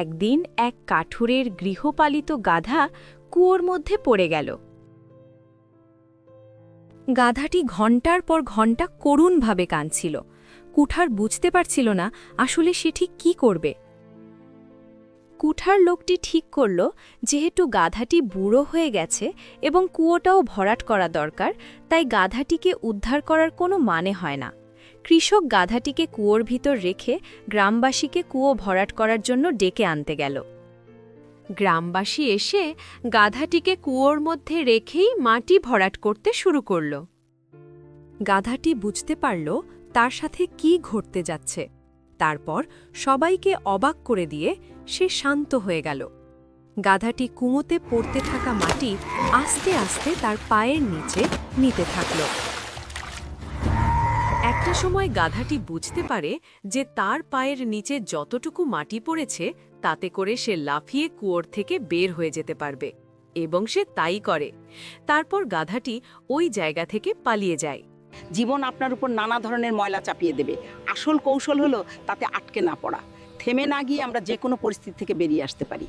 একদিন এক কাঠুরের গৃহপালিত গাধা কুয়োর মধ্যে পড়ে গেল। গাধাটি ঘণ্টার পর ঘণ্টা করুণভাবে কাঁদছিল। কুঠার বুঝতে পারছিল না আসলে সে ঠিক কী করবে। কুঠার লোকটি ঠিক করল, যেহেতু গাধাটি বুড়ো হয়ে গেছে এবং কুয়োটাও ভরাট করা দরকার, তাই গাধাটিকে উদ্ধার করার কোনো মানে হয় না। কৃষক গাধাটিকে কুয়োর ভিতর রেখে গ্রামবাসীকে কুয়ো ভরাট করার জন্য ডেকে আনতে গেল। গ্রামবাসী এসে গাধাটিকে কুয়োর মধ্যে রেখেই মাটি ভরাট করতে শুরু করল। গাধাটি বুঝতে পারল তার সাথে কি ঘটতে যাচ্ছে। তারপর সবাইকে অবাক করে দিয়ে সে শান্ত হয়ে গেল। গাধাটি কুয়োতে পড়তে থাকা মাটি আস্তে আস্তে তার পায়ের নিচে নিতে থাকল। একটা সময় গাধাটি বুঝতে পারে যে তার পায়ের নিচে যতটুকু মাটি পড়েছে তাতে করে সে লাফিয়ে কুয়োর থেকে বের হয়ে যেতে পারবে, এবং সে তাই করে। তারপর গাধাটি ওই জায়গা থেকে পালিয়ে যায়। জীবন আপনার উপর নানা ধরনের ময়লা চাপিয়ে দেবে। আসল কৌশল হলো তাতে আটকে না পড়া। থেমে না গিয়ে আমরা যে কোনো পরিস্থিতি থেকে বেরিয়ে আসতে পারি।